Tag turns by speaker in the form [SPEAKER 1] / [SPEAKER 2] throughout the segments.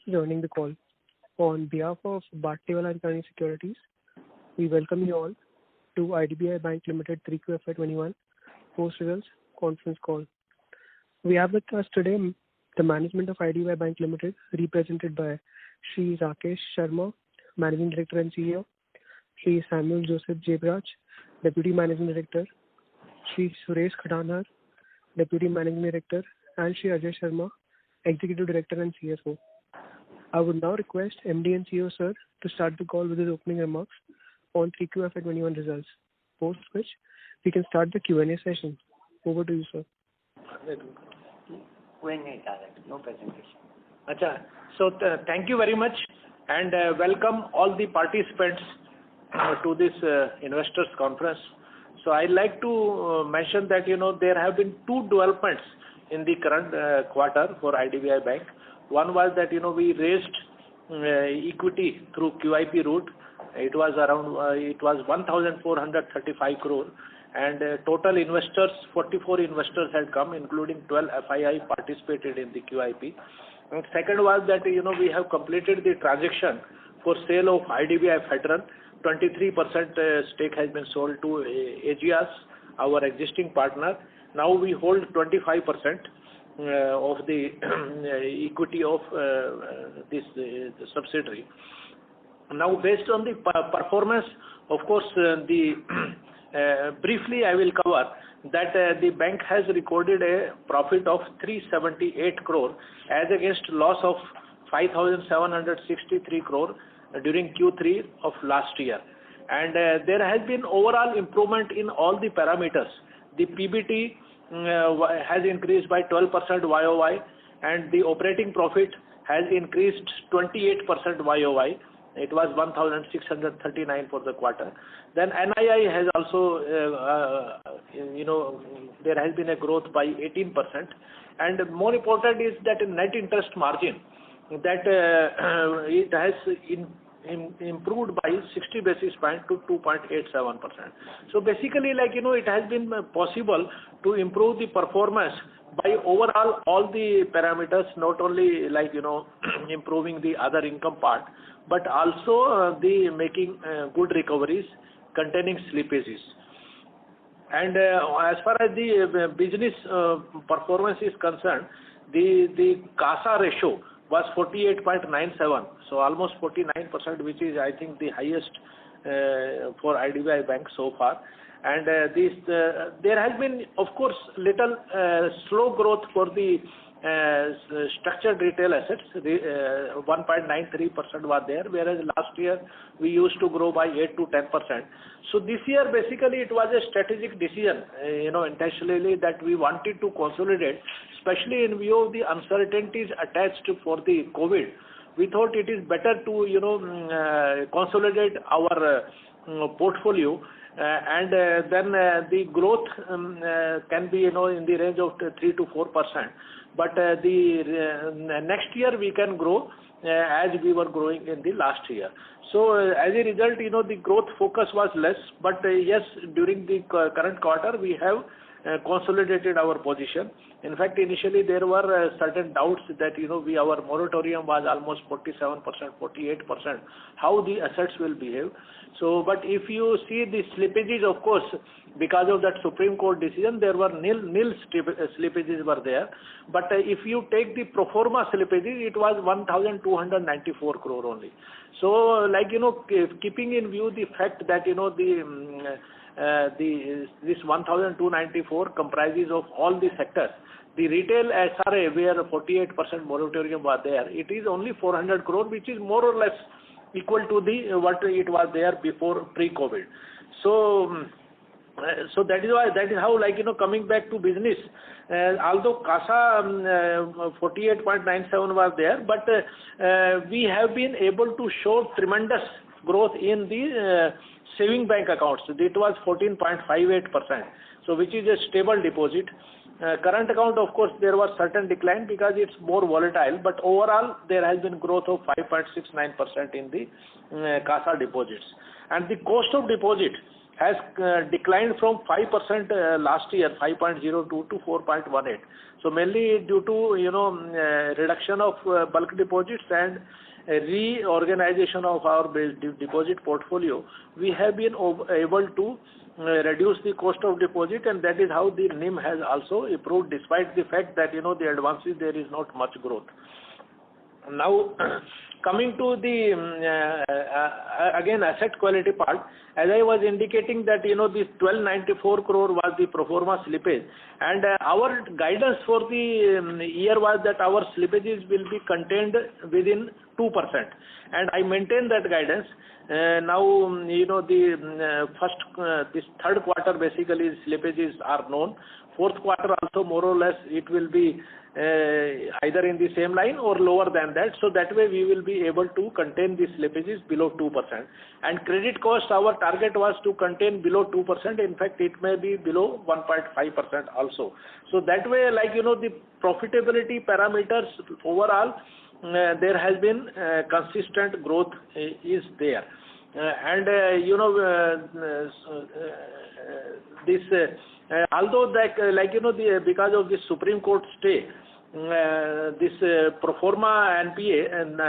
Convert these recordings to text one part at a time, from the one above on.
[SPEAKER 1] for joining the call. On behalf of Batlivala and Karani Securities, we welcome you all to IDBI Bank Limited 3Q FY21 post-results conference call. We have with us today the management of IDBI Bank Limited, represented by Shri Rakesh Sharma, Managing Director and CEO, Shri Samuel Joseph Jebraj, Deputy Managing Director, Shri Suresh Khadanar, Deputy Managing Director, and Shri Ajay Sharma, Executive Director and CFO. I would now request MD and CEO sir to start the call with his opening remarks on 3Q FY21 results, post which we can start the Q&A session. Over to you, sir.
[SPEAKER 2] No presentation. So thank you very much and welcome all the participants to this investors conference. So I'd like to mention that there have been two developments in the current quarter for IDBI Bank. One was that we raised equity through QIP route. It was 1,435 crore, and total investors, 44 investors had come, including 12 FII participated in the QIP. And second was that we have completed the transaction for sale of IDBI Federal. 23% stake has been sold to Ageas, our existing partner. Now we hold 25% of the equity of this subsidiary. Now, based on the performance, of course, briefly I will cover that the bank has recorded a profit of 378 crore as against loss of 5,763 crore during Q3 of last year. And there has been overall improvement in all the parameters. The PBT has increased by 12% YOY, and the operating profit has increased 28% YOY. It was 1,639 for the quarter. Then NII has also, there has been a growth by 18%. And more important is that net interest margin, that it has improved by 60 basis points to 2.87%. So basically, it has been possible to improve the performance by overall all the parameters, not only improving the other income part, but also the making good recoveries containing slippages. And as far as the business performance is concerned, the CASA ratio was 48.97, so almost 49%, which is, I think, the highest for IDBI Bank so far. And there has been, of course, little slow growth for the structured retail assets. 1.93% was there, whereas last year we used to grow by 8 to 10%. So this year, basically, it was a strategic decision, intentionally, that we wanted to consolidate, especially in view of the uncertainties attached for the COVID. We thought it is better to, consolidate our portfolio, and then the growth can be, in the range of 3 to 4%. But the next year we can grow as we were growing in the last year. So as a result, the growth focus was less. But yes, during the current quarter, we have consolidated our position. In fact, initially there were certain doubts that our moratorium was almost 47%, 48%. How the assets will behave? So, but if you see the slippages, of course, because of that Supreme Court decision, there were nil slippages were there. But if you take the pro forma slippages, it was 1,294 crore only. So, keeping in view the fact that this 1,294 comprises of all the sectors. The retail SRA, where 48% moratorium was there, it is only 400 crore, which is more or less equal to what it was there before pre-COVID. So that is how, coming back to business, although CASA 48.97 was there, but we have been able to show tremendous growth in the saving bank accounts. It was 14.58%, so which is a stable deposit. Current account, of course, there was certain decline because it's more volatile, but overall there has been growth of 5.69% in the CASA deposits. And the cost of deposit has declined from 5% last year, 5.02 to 4.18. So mainly due to reduction of bulk deposits and reorganization of our deposit portfolio, we have been able to reduce the cost of deposit, and that is how the NIM has also improved, despite the fact that the advances there is not much growth. Now, coming to the again asset quality part, as I was indicating that this 1294 crore was the pro forma slippage, and our guidance for the year was that our slippages will be contained within 2%, and I maintain that guidance. Now this third quarter basically slippages are known. Fourth quarter also more or less it will be either in the same line or lower than that. So that way we will be able to contain the slippages below 2%. And credit cost, our target was to contain below 2%. In fact, it may be below 1.5% also. So that way, the profitability parameters overall, there has been consistent growth is there. Although because of the Supreme Court stay, this pro forma NPA, and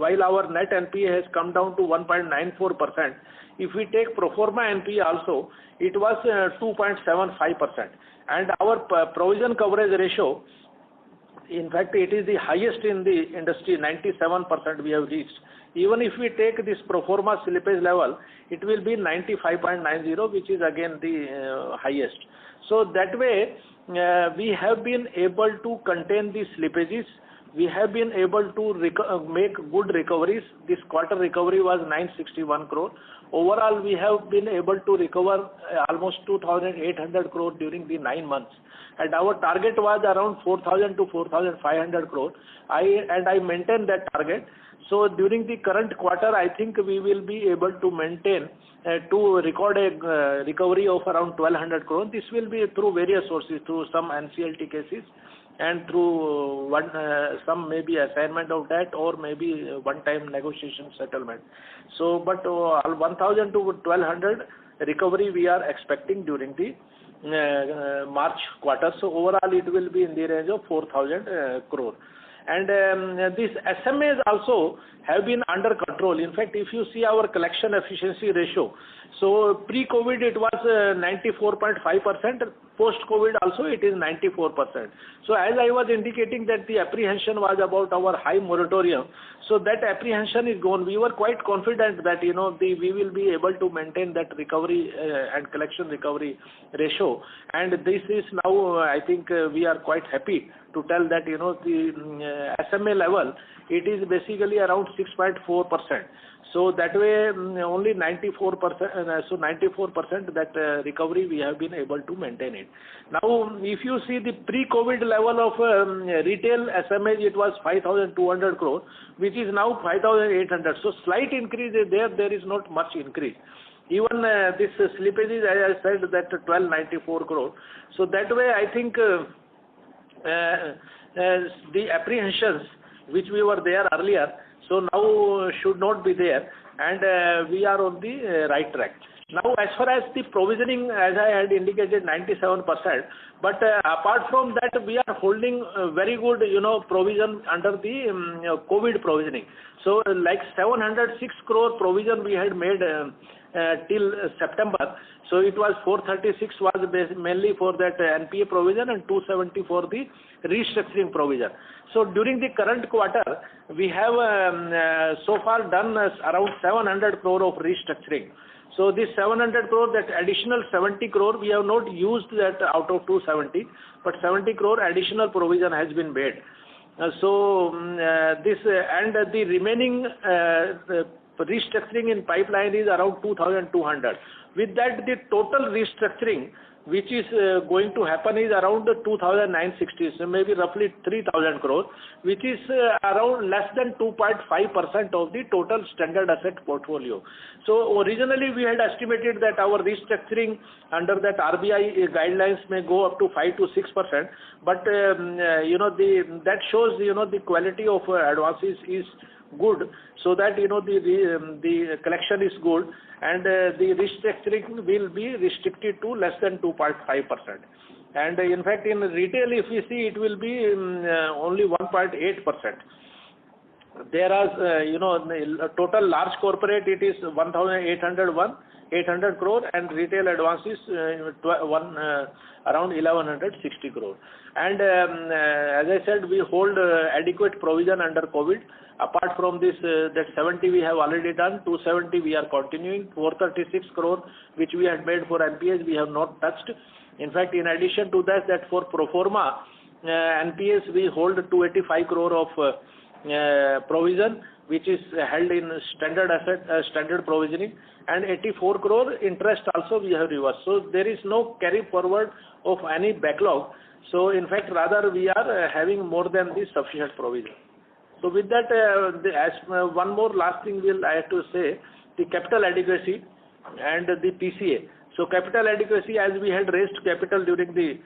[SPEAKER 2] while our net NPA has come down to 1.94%, if we take pro forma NPA also, it was 2.75%, and our provision coverage ratio, in fact, it is the highest in the industry, 97% we have reached. Even if we take this pro forma slippage level, it will be 95.90, which is again the highest. So that way, we have been able to contain the slippages. We have been able to make good recoveries. This quarter recovery was 961 crore. Overall, we have been able to recover almost 2,800 crore during the 9 months. And our target was around 4,000 to 4,500 crore. I maintain that target. So during the current quarter, I think we will be able to maintain to record a recovery of around 1,200 crore. This will be through various sources, through some NCLT cases and through some maybe assignment of debt or maybe one-time negotiation settlement. So, but 1,000 to 1,200 recovery we are expecting during the March quarter. So overall, it will be in the range of 4,000 crore. And these SMAs also have been under control. In fact, if you see our collection efficiency ratio, so pre-COVID it was 94.5%, post-COVID also it is 94%. So as I was indicating that the apprehension was about our high moratorium, so that apprehension is gone. We were quite confident that we will be able to maintain that recovery and collection recovery ratio, and this is now I think we are quite happy to tell that the SMA level, it is basically around 6.4%. So that way only 94%, so 94% that recovery we have been able to maintain it. Now if you see the pre-COVID level of retail SMA, it was 5,200 crore, which is now 5,800. So slight increase is there, there is not much increase. Even this slippage is, as I said, that 1,294 crore. So that way I think the apprehensions which we were there earlier, so now should not be there, and we are on the right track. Now as far as the provisioning, as I had indicated, 97%, but apart from that we are holding very good provision under the COVID provisioning. So like 706 crore provision we had made till September. So it was 436 was mainly for that NPA provision and 270 for the restructuring provision. So during the current quarter, we have so far done around 700 crore of restructuring. So this 700 crore, that additional 70 crore, we have not used that out of 270, but 70 crore additional provision has been made. So this and the remaining restructuring in pipeline is around 2,200. With that, the total restructuring which is going to happen is around 2,960, so maybe roughly 3,000 crore, which is around less than 2.5% of the total standard asset portfolio. So originally we had estimated that our restructuring under that RBI guidelines may go up to 5 to 6%, but that shows the quality of advances is good, so that the collection is good, and the restructuring will be restricted to less than 2.5%. And in fact, in retail, if we see, it will be only 1.8%. There are, total large corporate, it is 800 crore, and retail advances around 1160 crore. And as I said, we hold adequate provision under COVID. Apart from this, that 70 we have already done, 270 we are continuing, 436 crore which we had made for NPAs we have not touched. In fact, in addition to that for pro forma NPAs we hold 285 crore of provision, which is held in standard provisioning, and 84 crore interest also we have reversed. So there is no carry forward of any backlog. So in fact, rather we are having more than the sufficient provision. So with that, one more last thing I have to say, the capital adequacy and the PCA. So capital adequacy, as we had raised capital during the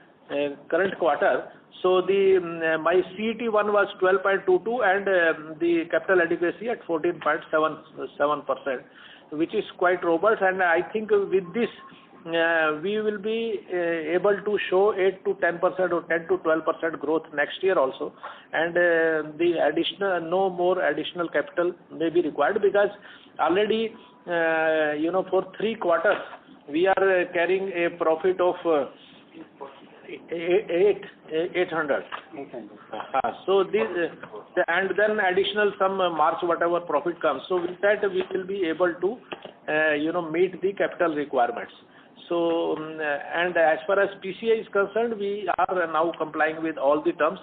[SPEAKER 2] current quarter, so my CET1 was 12.22 and the capital adequacy at 14.77%, which is quite robust, and I think with this we will be able to show 8 to 10% or 10 to 12% growth next year also, and no more additional capital may be required, because already for 3 quarters we are carrying a profit of 800. So this and then additional some March whatever profit comes. So with that we will be able to meet the capital requirements. So and as far as PCA is concerned, we are now complying with all the terms.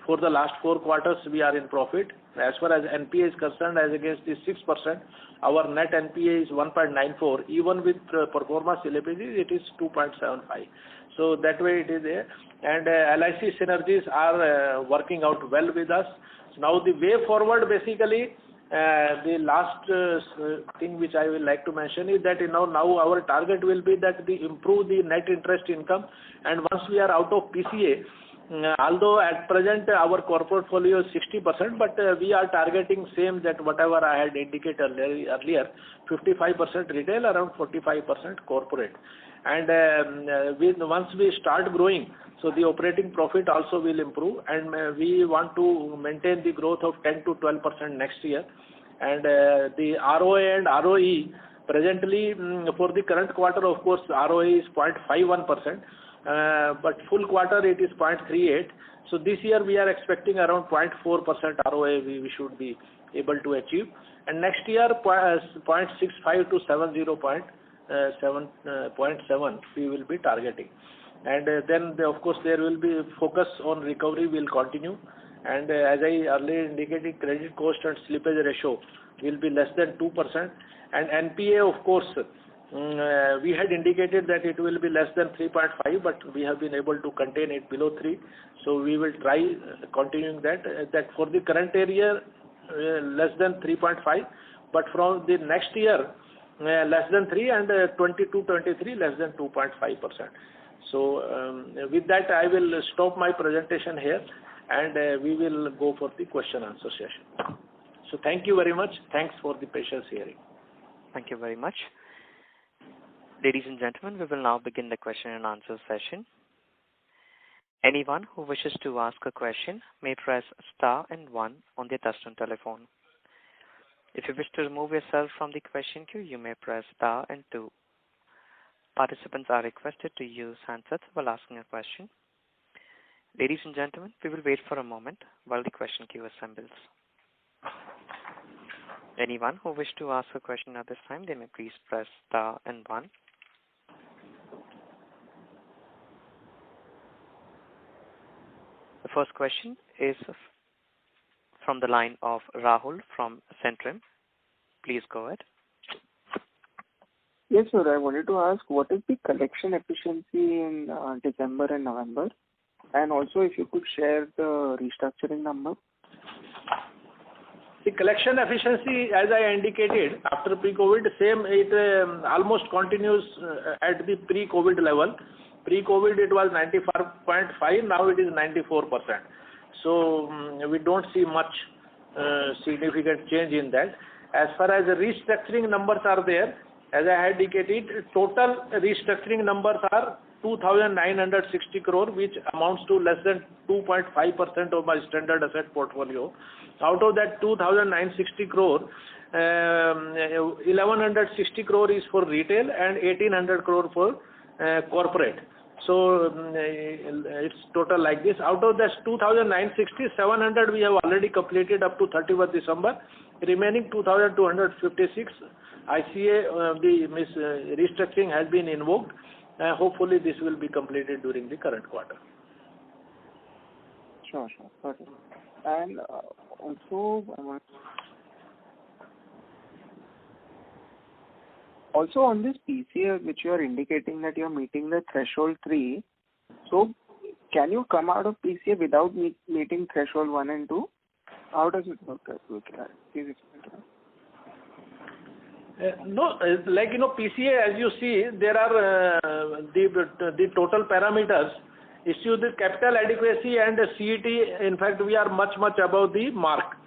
[SPEAKER 2] For the last 4 quarters we are in profit. As far as NPA is concerned, as against the 6%, our net NPA is 1.94. Even with pro forma slippages, it is 2.75. So that way it is there. And LIC synergies are working out well with us. Now the way forward, basically, the last thing which I will like to mention is that now our target will be that improve the net interest income, and once we are out of PCA, although at present our core portfolio is 60%, but we are targeting same, that whatever I had indicated earlier, 55% retail, around 45% corporate. And once we start growing, so the operating profit also will improve, and we want to maintain the growth of 10 to 12% next year. And the ROA and ROE, presently for the current quarter, of course, ROA is 0.51%. But full quarter it is 0.38. So this year we are expecting around 0.4% ROA we should be able to achieve, and next year 0.65 to 0.7 we will be targeting. And then of course there will be focus on recovery will continue, and as I earlier indicated, credit cost and slippage ratio will be less than 2%, and NPA, of course, we had indicated that it will be less than 3.5, but we have been able to contain it below 3. So we will try continuing that for the current year less than 3.5, but from the next year less than 3, and 22-23 less than 2.5%. So with that I will stop my presentation here, and we will go for the question answer session. So thank you very much. Thanks for the patience hearing.
[SPEAKER 3] Thank you very much. Ladies and gentlemen, we will now begin the question and answer session. Anyone who wishes to ask a question may press star and 1 on their touchtone telephone. If you wish to remove yourself from the question queue, you may press star and 2. Participants are requested to use handsets while asking a question. Ladies and gentlemen, we will wait for a moment while the question queue assembles. Anyone who wishes to ask a question at this time, they may please press star and 1. The first question is from the line of Rahul from Centrum. Please go ahead.
[SPEAKER 4] Yes, sir. I wanted to ask, what is the collection efficiency in December and November? And also, if you could share the restructuring number.
[SPEAKER 2] The collection efficiency, as I indicated, after pre-COVID, same, it almost continues at the pre-COVID level. Pre-COVID it was 95.5, now it is 94%. So we don't see much significant change in that. As far as the restructuring numbers are there, as I had indicated, total restructuring numbers are 2,960 crore, which amounts to less than 2.5% of my standard asset portfolio. Out of that 2,960 crore, 1,160 crore is for retail and 1,800 crore for corporate. So it's total like this. Out of this 2,960, 700 we have already completed up to 31st December. Remaining 2,256 ICA, the restructuring has been invoked. Hopefully this will be completed during the current quarter.
[SPEAKER 4] Sure. Okay. And also on this PCA, which you are indicating that you are meeting the threshold 3, so can you come out of PCA without meeting threshold 1 and 2? How does it work? Please explain to me.
[SPEAKER 2] No, like PCA, as you see, there are the total parameters. Issue the capital adequacy and the CET. In fact, we are much above the mark.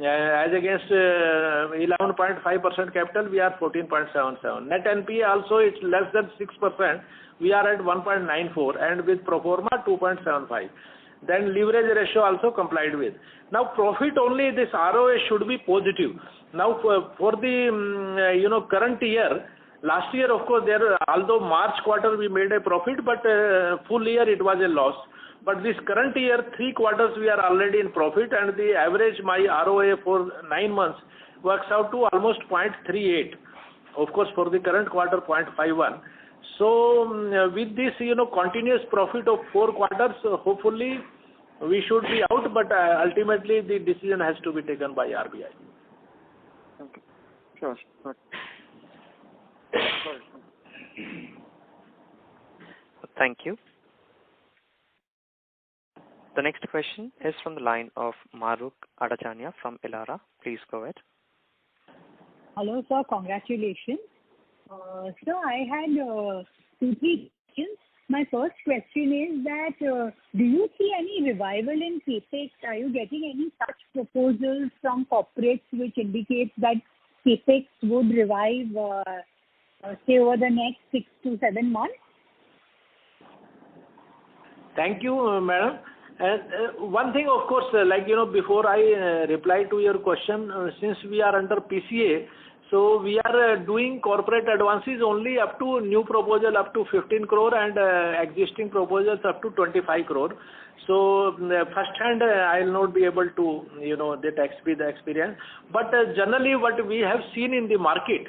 [SPEAKER 2] As against 11.5% capital, we are 14.77. Net NPA also it's less than 6%. We are at 1.94, and with pro forma 2.75. Then leverage ratio also complied with. Now profit only, this ROA should be positive. Now for the current year, last year of course although March quarter we made a profit, but full year it was a loss. But this current year 3 quarters we are already in profit, and the average my ROA for 9 months works out to almost 0.38. Of course for the current quarter 0.51. So with this continuous profit of 4 quarters, hopefully we should be out, but ultimately the decision has to be taken by RBI.
[SPEAKER 4] Okay. Sure.
[SPEAKER 3] Thank you. The next question is from the line of Mahrukh Adajania from Elara. Please go ahead.
[SPEAKER 5] Hello, sir. Congratulations. Sir, I had 2-3 questions. My first question is that do you see any revival in CAPEX? Are you getting any such proposals from corporates which indicates that CAPEX would revive, say, over the next 6 to 7 months?
[SPEAKER 2] Thank you, madam. One thing, of course, before I reply to your question, since we are under PCA, so we are doing corporate advances only up to new proposal up to 15 crore and existing proposals up to 25 crore. So first hand I will not be able to that experience. But generally what we have seen in the market,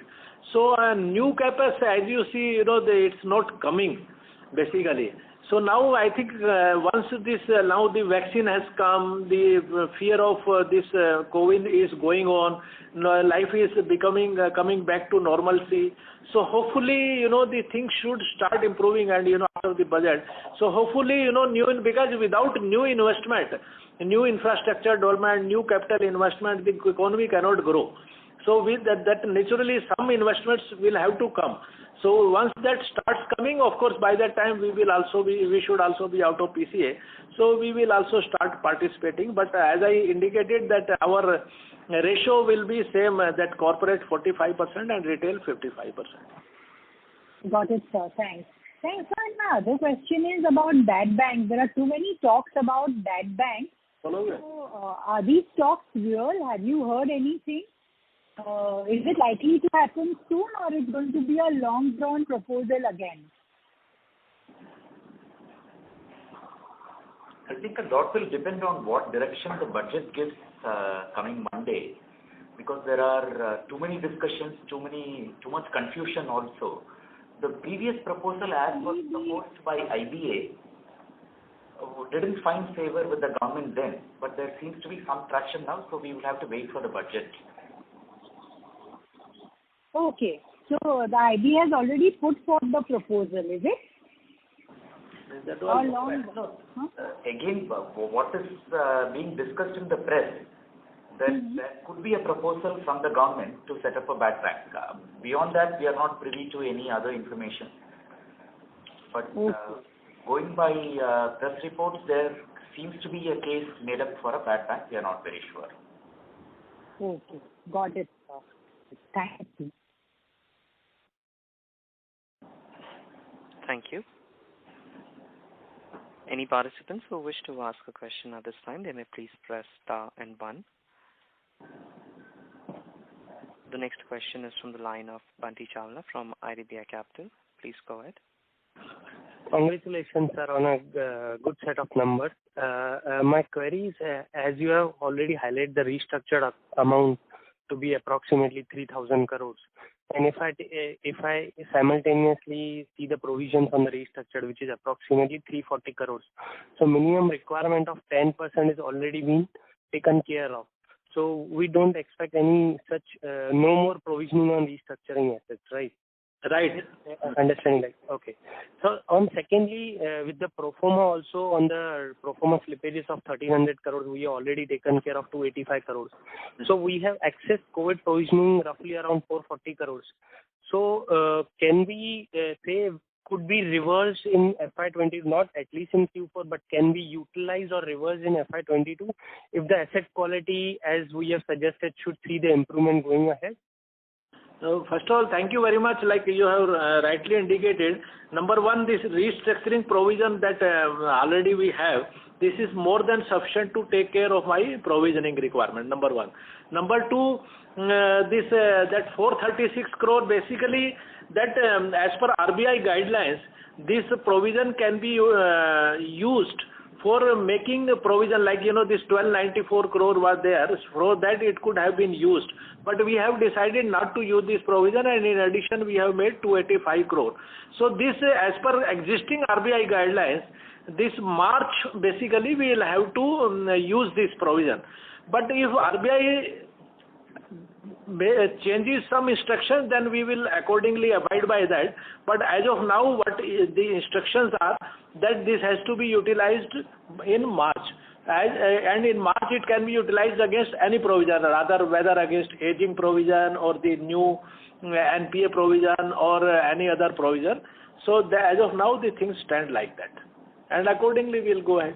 [SPEAKER 2] so new CAPEX, as you see, it's not coming basically. So now I think once this now the vaccine has come, the fear of this COVID is going on, life is coming back to normalcy. So hopefully the things should start improving, and after the budget. So hopefully because without new investment, new infrastructure development, new capital investment, the economy cannot grow. So with that naturally some investments will have to come. So once that starts coming, of course, by that time we should also be out of PCA. So we will also start participating. But as I indicated that our ratio will be same, that corporate 45% and retail 55%.
[SPEAKER 5] Got it, sir. Thanks. And my other question is about bad banks. There are too many talks about bad banks. So are these talks real? Have you heard anything? Is it likely to happen soon, or is it going to be a long-drawn proposal again?
[SPEAKER 6] I think a lot will depend on what direction the budget gives coming Monday, because there are too many discussions, too much confusion also. The previous proposal as was proposed by IBA didn't find favor with the government then, but there seems to be some traction now, so we will have to wait for the budget.
[SPEAKER 5] Okay. So the IBA has already put forth the proposal, is it?
[SPEAKER 6] Again, what is being discussed in the press, there could be a proposal from the government to set up a bad bank. Beyond that, we are not privy to any other information. But going by press reports, there seems to be a case made up for a bad bank. We are not very sure.
[SPEAKER 5] Okay. Got it, sir. Thank you.
[SPEAKER 3] Thank you. Any participants who wish to ask a question at this time, they may please press star and 1. The next question is from the line of Bunty Chawla from IDBI Capital. Please go ahead.
[SPEAKER 7] Congratulations, sir, on a good set of numbers. My query is, as you have already highlighted the restructured amount to be approximately 3,000 crores, and if I simultaneously see the provisions on the restructured, which is approximately 340 crores, so minimum requirement of 10% is already been taken care of. So we don't expect any such no more provisioning on restructuring assets, right?
[SPEAKER 2] Right.
[SPEAKER 7] Understanding that. Okay. So on secondly, with the pro forma also on the pro forma slippages of 1,300 crores, we have already taken care of 285 crores. So we have excess COVID provisioning roughly around 440 crores. So can we say could be reversed in FY20, not at least in Q4, but can be utilized or reversed in FY22 if the asset quality, as we have suggested, should see the improvement going ahead?
[SPEAKER 2] So first of all, thank you very much. Like you have rightly indicated, number one, this restructuring provision that already we have, this is more than sufficient to take care of my provisioning requirement, number one. Number two, that 436 crore, basically that as per RBI guidelines, this provision can be used for making a provision, like, this 1294 crore was there, for that it could have been used. But we have decided not to use this provision, and in addition we have made 285 crore. So this, as per existing RBI guidelines, this March basically we will have to use this provision. But if RBI changes some instructions, then we will accordingly abide by that. But as of now, what the instructions are, that this has to be utilized in March. And in March it can be utilized against any provision, rather whether against aging provision or the new NPA provision or any other provision. So as of now, the things stand like that. And accordingly we will go ahead.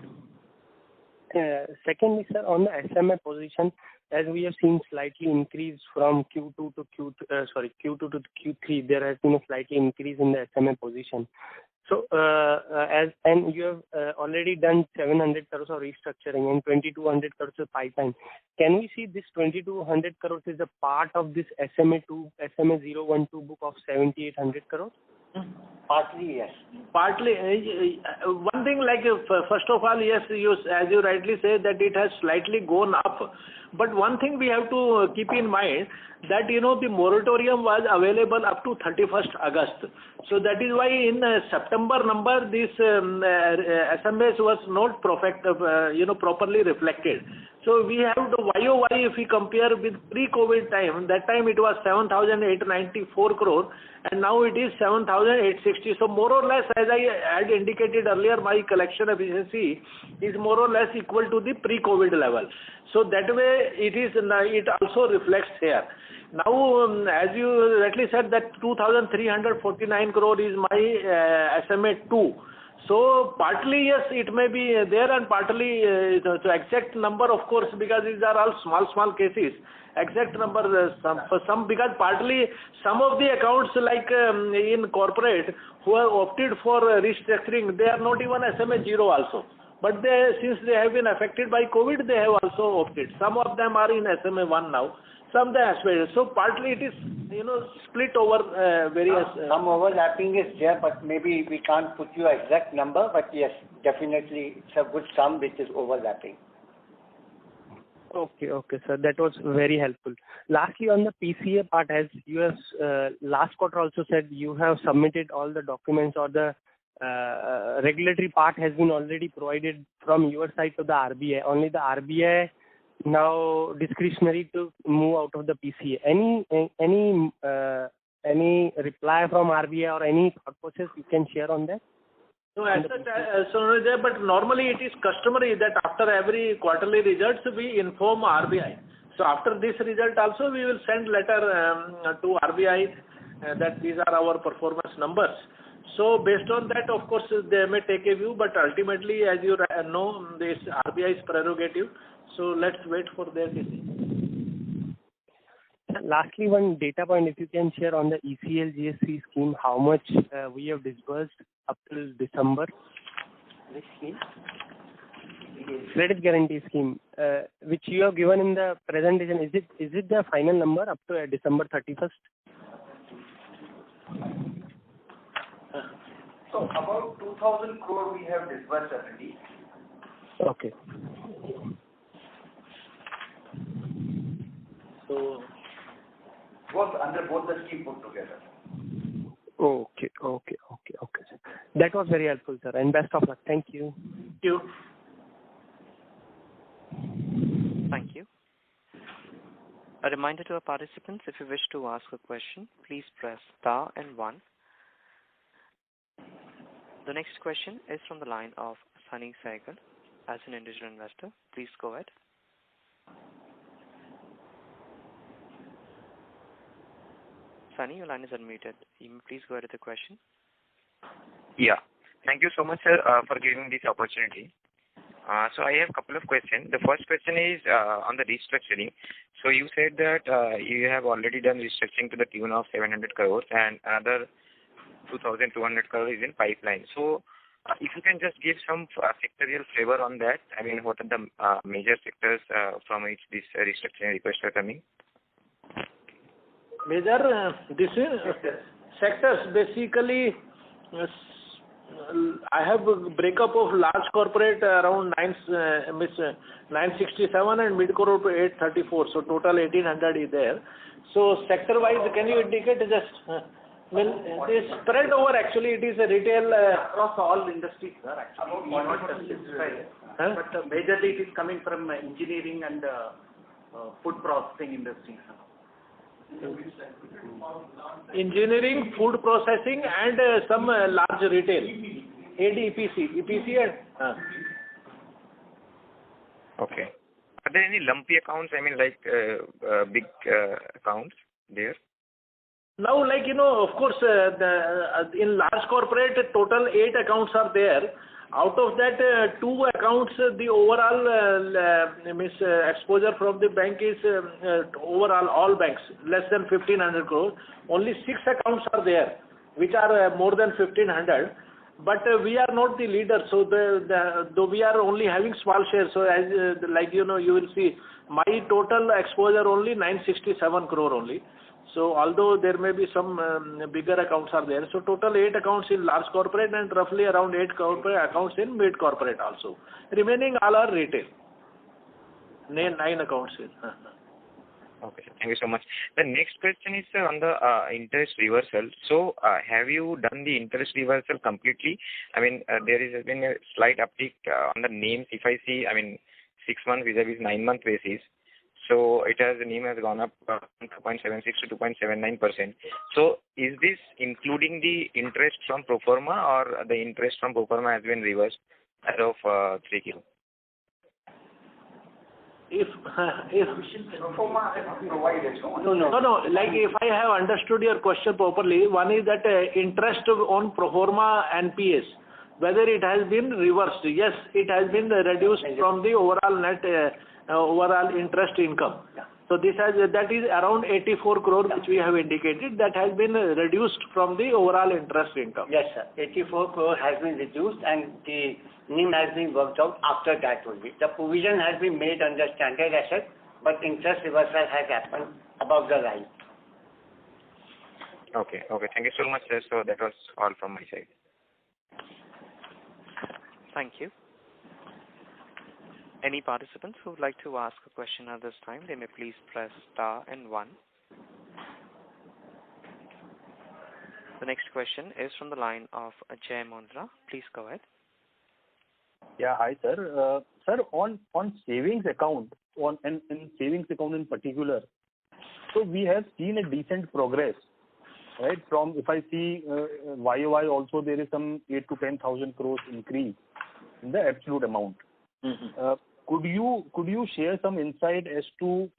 [SPEAKER 7] Secondly, sir, on the SMA position, as we have seen slightly increase from Q2 to Q3, there has been a slightly increase in the SMA position. So, and you have already done 700 crores of restructuring and 2,200 crores of pipeline. Can we see this 2,200 crores is a part of this SMA 012 book of 7,800 crores?
[SPEAKER 2] Partly, yes. Partly. One thing, like, first of all, yes, as you rightly say, that it has slightly gone up. But one thing we have to keep in mind, that, the moratorium was available up to 31st August. So that is why in September number, this SMS was not properly reflected. So we have the YOY, if we compare with pre-COVID time, that time it was 7,894 crore and now it is 7,860. So more or less, as I had indicated earlier, my collection efficiency is more or less equal to the pre-COVID level. So that way it also reflects here. Now, as you rightly said, that 2,349 crore is my SMA 2. So partly, yes, it may be there, and partly the exact number, of course, because these are all small cases. Exact number, because partly some of the accounts, like in corporate, who have opted for restructuring, they are not even SMA 0 also. But since they have been affected by COVID, they have also opted. Some of them are in SMA 1 now. Some they have split. So partly it is, split over various.
[SPEAKER 8] Some overlapping is there, but maybe we can't put you an exact number. But yes, definitely it's a good sum which is overlapping.
[SPEAKER 7] Okay, sir. That was very helpful. Lastly, on the PCA part, as you have last quarter also said, you have submitted all the documents, or the regulatory part has been already provided from your side to the RBI. Only the RBI now discretionary to move out of the PCA. Any reply from RBI or any thought process you can share on that?
[SPEAKER 2] No, as such, but normally it is customary that after every quarterly results we inform RBI. So after this result also we will send letter to RBI that these are our performance numbers. So based on that, of course, they may take a view, but ultimately, as you know, this RBI's prerogative. So let's wait for their decision.
[SPEAKER 7] Lastly, one data point, if you can share on the ECL GSC scheme, how much we have disbursed up till December?
[SPEAKER 8] Which scheme?
[SPEAKER 7] Credit guarantee scheme, which you have given in the presentation. Is it the final number up to December 31st?
[SPEAKER 9] So about 2,000 crore we have disbursed already.
[SPEAKER 7] Okay.
[SPEAKER 2] So
[SPEAKER 9] Both under both the scheme put together.
[SPEAKER 7] Okay. Sir. That was very helpful, sir, and best of luck. Thank you.
[SPEAKER 2] Thank you.
[SPEAKER 3] Thank you. A reminder to our participants, if you wish to ask a question, please press star and 1. The next question is from the line of Sunny Saigal as an individual investor. Please go ahead. Sunny, your line is unmuted. You may please go ahead with the question.
[SPEAKER 10] Yeah. Thank you so much, sir, for giving this opportunity. So I have a couple of questions. The first question is on the restructuring. So you said that you have already done restructuring to the tune of 700 crores and another 2,200 crores is in pipeline. So if you can just give some sectorial flavor on that, I mean, what are the major sectors from which this restructuring requests are coming?
[SPEAKER 2] Major this is sectors basically. I have a breakup of large corporate around 967 and mid corporate 834. So total 1800 is there. So sector wise, can you indicate just? Well, it is spread over. Actually, it is a retail
[SPEAKER 9] Across all industries, sir, actually. Not specified. But majorly it is coming from engineering and food processing industries.
[SPEAKER 2] Engineering, food processing, and some large retail. AD, EPC and.
[SPEAKER 10] Okay. Are there any lumpy accounts? I mean, like big accounts there?
[SPEAKER 2] Now, like, of course, in large corporate, total 8 accounts are there. Out of that, 2 accounts, the overall exposure from the bank is overall all banks, less than 1,500 crores. Only 6 accounts are there, which are more than 1,500. But we are not the leader, so though we are only having small shares. So as you will see, my total exposure only 967 crore only. So although there may be some bigger accounts are there, so total 8 accounts in large corporate and roughly around 8 corporate accounts in mid corporate also. Remaining all are retail. 9 accounts in.
[SPEAKER 10] Okay, thank you so much. The next question is on the interest reversal. So have you done the interest reversal completely? I mean, there has been a slight uptick on the names. If I see, I mean, 6 month vis-a-vis 9 month basis. So the NIM has gone up from 2.76 to 2.79%. So is this including the interest from pro forma or the interest from pro forma has been reversed as of 3Q?
[SPEAKER 2] If
[SPEAKER 9] Pro forma is provided, no?
[SPEAKER 2] No. Like if I have understood your question properly, one is that interest on pro forma NPS, whether it has been reversed. Yes, it has been reduced from the overall net overall interest income.
[SPEAKER 8] Yeah.
[SPEAKER 2] So that is around 84 crore which we have indicated, that has been reduced from the overall interest income.
[SPEAKER 8] Yes, sir. 84 crore has been reduced and the NIM has been worked out after that only. The provision has been made under standard asset, but interest reversal has happened above the line.
[SPEAKER 10] Okay. Thank you so much, sir. So that was all from my side.
[SPEAKER 3] Thank you. Any participants who would like to ask a question at this time, they may please press star and 1. The next question is from the line of Jay Mundra. Please go ahead.
[SPEAKER 11] Yeah, hi sir. Sir, on savings account, in savings account in particular, so we have seen a decent progress, right? From, if I see YOY also, there is some 8 to 10,000 crores increase in the absolute amount.
[SPEAKER 2] Mm-hmm.
[SPEAKER 11] Could you share some insight as to,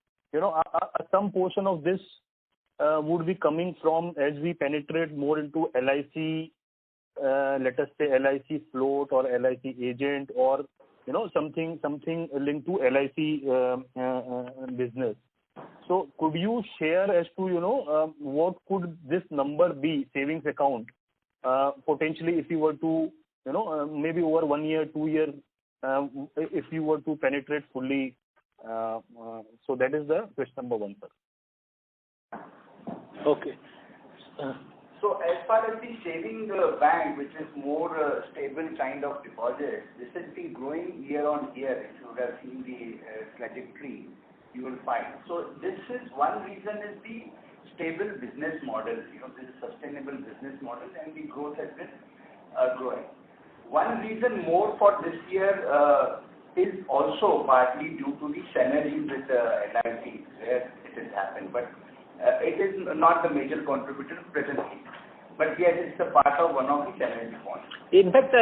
[SPEAKER 11] some portion of this would be coming from as we penetrate more into LIC, let us say LIC float or LIC agent, or something linked to LIC business. So could you share as to, what could this number be, savings account, potentially if you were to, maybe over 1 year, 2 year, if you were to penetrate fully. So that is the question number 1, sir.
[SPEAKER 2] Okay.
[SPEAKER 12] So as far as the saving bank, which is more stable kind of deposit, this has been growing year on year. If you would have seen the trajectory, you will find. So this is one reason is the stable business model. This is sustainable business model, and the growth has been growing. One reason more for this year is also partly due to the synergies with LIC, where it has happened, but it is not the major contributor presently. But yes, it's a part of one of the synergy points.
[SPEAKER 2] In fact,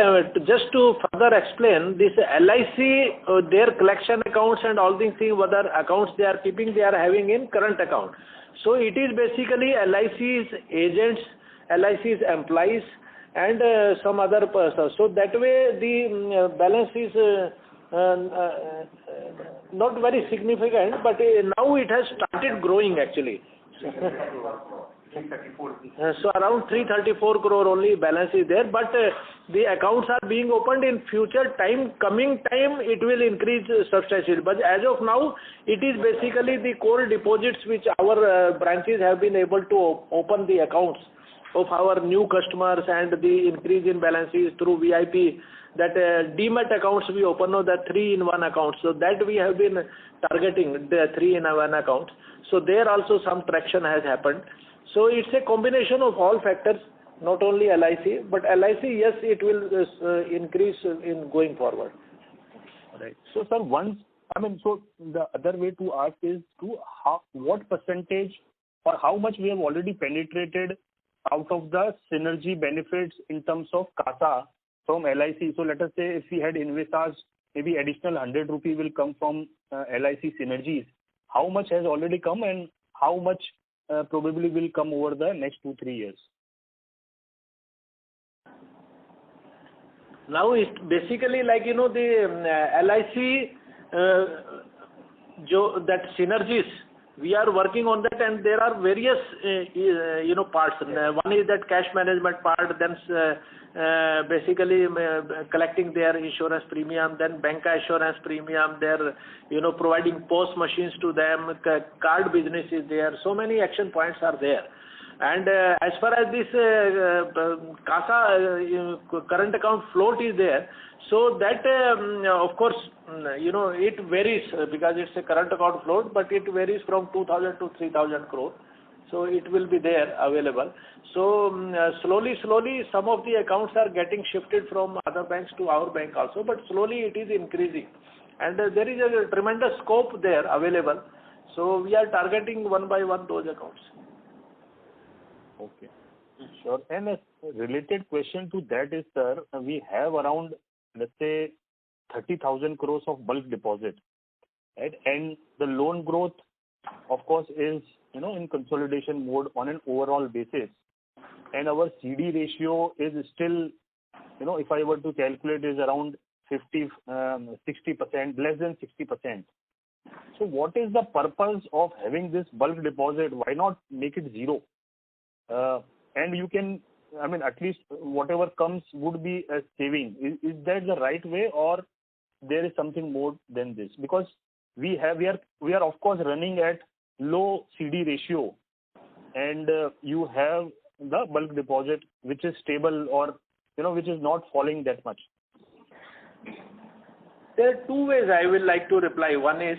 [SPEAKER 2] just to further explain, this LIC, their collection accounts and all these things, whether accounts they are keeping, they are having in current account. So it is basically LIC's agents, LIC's employees, and some other persons. So that way the balance is not very significant, but now it has started growing actually. So around 334 crore only balance is there, but the accounts are being opened in future time, coming time it will increase substantially. But as of now, it is basically the core deposits which our branches have been able to open the accounts of our new customers, and the increase in balances through VIP, that demat accounts we open now, the 3-in-1 account. So that we have been targeting the 3-in-1 account. So there also some traction has happened. So it's a combination of all factors, not only LIC, but LIC, yes, it will increase in going forward.
[SPEAKER 11] Right. So sir, so the other way to ask is what percentage or how much we have already penetrated out of the synergy benefits in terms of CASA from LIC. So let us say if we had envisaged maybe additional 100 rupee will come from LIC synergies. How much has already come, and how much probably will come over the next 2-3 years?
[SPEAKER 2] Now it's basically like, the LIC, that synergies, we are working on that, and there are various, parts. One is that cash management part, then basically collecting their insurance premium, then bank assurance premium, they're, providing POS machines to them, card business is there. So many action points are there. And as far as this CASA, current account float is there, so that of course, it varies because it's a current account float, but it varies from 2,000 to 3,000 crore. So it will be there available. So slowly, some of the accounts are getting shifted from other banks to our bank also, but slowly it is increasing. And there is a tremendous scope there available. So we are targeting one by one those accounts.
[SPEAKER 11] Okay, sure. And a related question to that is, sir, we have around, let's say, 30,000 crores of bulk deposit, right? And the loan growth, of course, is, in consolidation mode on an overall basis. And our CD ratio is still, if I were to calculate, is around 60%, less than 60%. So what is the purpose of having this bulk deposit? Why not make it zero? And you can, at least whatever comes would be a saving. Is that the right way, or there is something more than this? Because we are of course running at low CD ratio, and you have the bulk deposit which is stable, or which is not falling that much.
[SPEAKER 2] There are two ways I will like to reply. One is,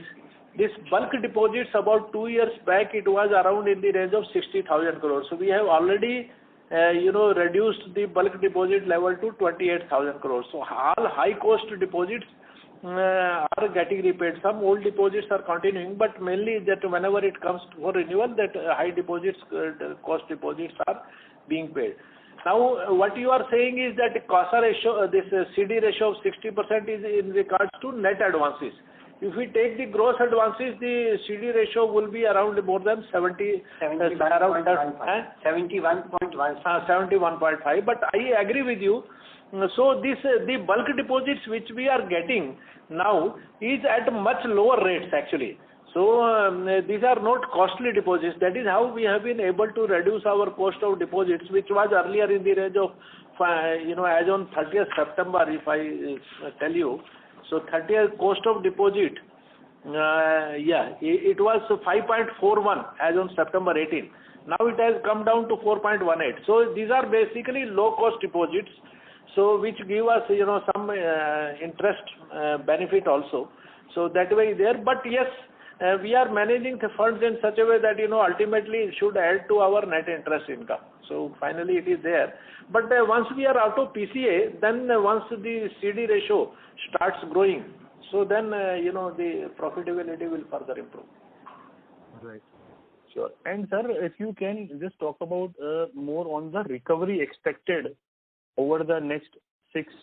[SPEAKER 2] this bulk deposits about 2 years back, it was around in the range of 60,000 crores. So we have already, reduced the bulk deposit level to 28,000 crores. So all high cost deposits are getting repaid. Some old deposits are continuing, but mainly that whenever it comes for renewal, that high deposits, cost deposits are being paid. Now, what you are saying is that CASA ratio, this CD ratio of 60% is in regards to net advances. If we take the gross advances, the CD ratio will be around more than 71.5. But I agree with you. So the bulk deposits which we are getting now is at much lower rates actually. So these are not costly deposits. That is how we have been able to reduce our cost of deposits, which was earlier in the range of, as on 30th September, if I tell you. So 30th cost of deposit, it was 5.41 as on September 18. Now it has come down to 4.18. So these are basically low cost deposits, so which give us some interest benefit also. So that way there. But yes, we are managing the funds in such a way that ultimately it should add to our net interest income. So finally it is there. But once we are out of PCA, then once the CD ratio starts growing, so then the profitability will further improve.
[SPEAKER 11] Right. Sure. And sir, if you can just talk about more on the recovery expected over the next 6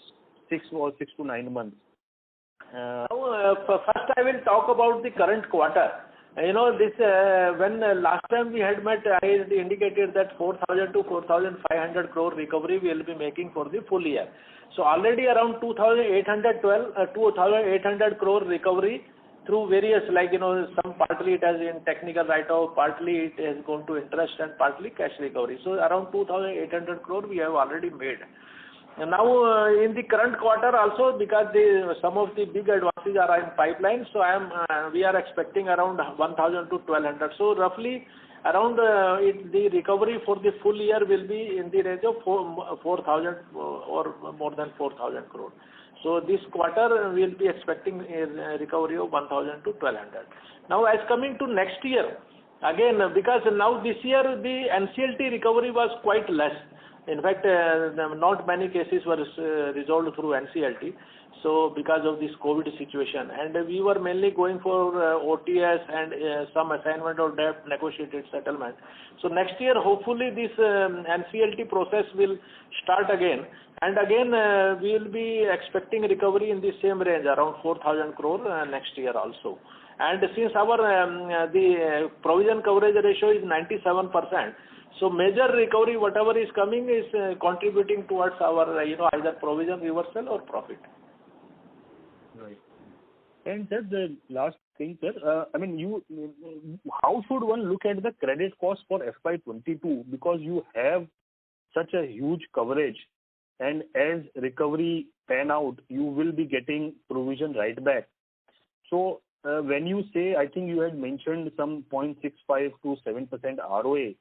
[SPEAKER 11] to 9 months.
[SPEAKER 2] First I will talk about the current quarter. This when last time we had met, I indicated that 4,000 to 4,500 crore recovery we will be making for the full year. So already around 2,800 crore recovery through various, some partly it has in technical write-off, partly it has gone to interest and partly cash recovery. So around 2,800 crore we have already made. And now in the current quarter also, because some of the big advances are in pipeline, so we are expecting around 1,000 to 1,200. So roughly around the recovery for the full year will be in the range of 4,000 or more than 4,000 crore. So this quarter we will be expecting a recovery of 1,000 to 1,200. Now as coming to next year, again because now this year the NCLT recovery was quite less. In fact, not many cases were resolved through NCLT. So because of this COVID situation, and we were mainly going for OTS and some assignment of debt, negotiated settlement. So next year, hopefully, this NCLT process will start again, and again we will be expecting recovery in the same range, around 4,000 crore next year also. And since our the provision coverage ratio is 97%. So major recovery, whatever is coming, is contributing towards our either provision reversal or profit.
[SPEAKER 11] Right. And sir, the last thing, sir, how should one look at the credit cost for FY22? Because you have such a huge coverage, and as recovery pan out, you will be getting provision right back. So when you say, I think you had mentioned some 0.65 to 7% ROA.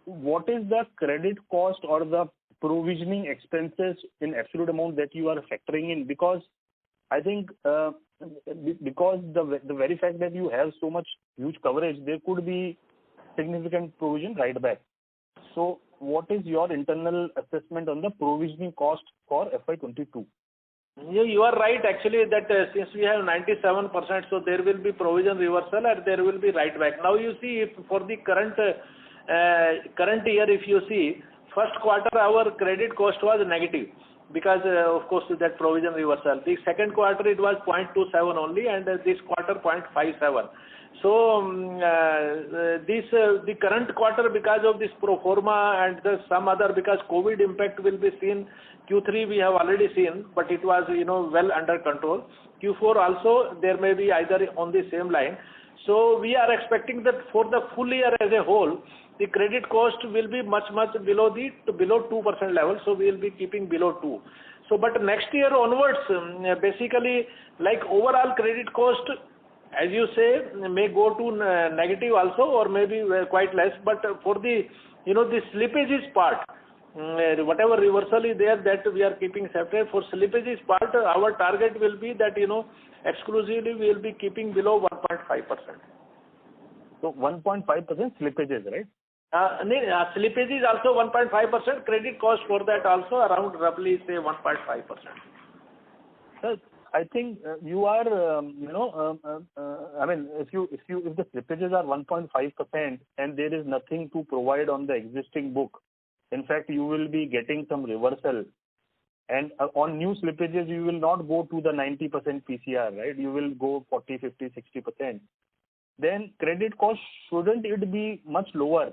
[SPEAKER 11] What is the credit cost or the provisioning expenses in absolute amount that you are factoring in? Because I think because the very fact that you have so much huge coverage, there could be significant provision right back. So what is your internal assessment on the provisioning cost for FY22?
[SPEAKER 2] Yeah, you are right actually that since we have 97%, so there will be provision reversal and there will be right back. Now you see, if for the current year, if you see, first quarter our credit cost was negative because of course that provision reversal. The second quarter it was 0.27 only, and this quarter 0.57. So the current quarter, because of this pro forma and some other, because COVID impact will be seen. Q3 we have already seen, but it was well under control. Q4 also there may be either on the same line. So we are expecting that for the full year as a whole, the credit cost will be much below 2% level. So we will be keeping below 2. So but next year onwards, basically like overall credit cost, as you say, may go to negative also, or maybe quite less. But for the the slippages part, whatever reversal is there, that we are keeping separate. For slippages part, our target will be that exclusively we will be keeping below 1.5%.
[SPEAKER 11] So 1.5% slippages, right?
[SPEAKER 2] Slippage is also 1.5%. Credit cost for that also around roughly say 1.5%.
[SPEAKER 11] Sir, I think you are, if the slippages are 1.5% and there is nothing to provide on the existing book, in fact, you will be getting some reversal. And on new slippages, you will not go to the 90% PCR, right? You will go 40, 50, 60%. Then credit cost, shouldn't it be much lower?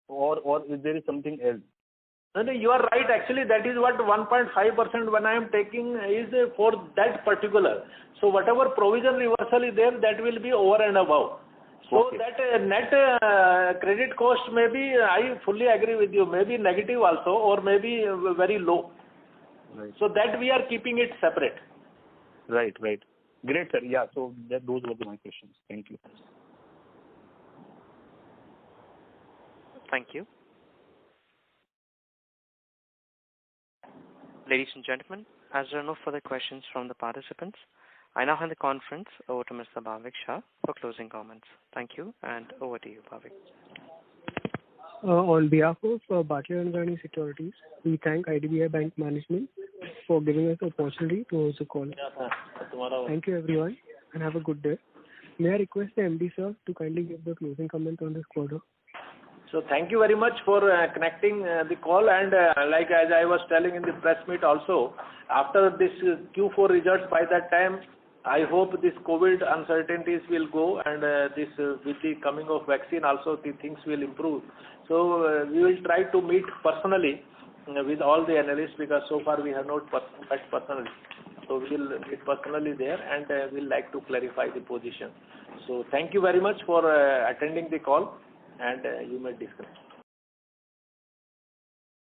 [SPEAKER 11] Or if there is something else?
[SPEAKER 2] No, you are right. Actually, that is what 1.5% when I am taking is for that particular. So whatever provision reversal is there, that will be over and above. So that net credit cost may be, I fully agree with you, maybe negative also or maybe very low.
[SPEAKER 11] Right.
[SPEAKER 2] So that we are keeping it separate.
[SPEAKER 11] Right. Great, sir. Yeah, so those were my questions. Thank you.
[SPEAKER 3] Thank you. Ladies and gentlemen, as there are no further questions from the participants, I now hand the conference over to Mr. Bhavik Shah for closing comments. Thank you, and over to you, Bhavik.
[SPEAKER 1] On behalf of Batlivala & Karani Securities, we thank IDBI Bank management for giving us the opportunity to host the call. Thank you, everyone, and have a good day. May I request the MD, sir, to kindly give the closing comment on this quarter?
[SPEAKER 2] So thank you very much for connecting the call, and like as I was telling in the press meet also, after this Q4 results, by that time, I hope this COVID uncertainties will go, and this with the coming of vaccine also, the things will improve. So we will try to meet personally with all the analysts, because so far we have not met personally. So we will meet personally there, and we'll like to clarify the position. So thank you very much for attending the call, and you may disconnect.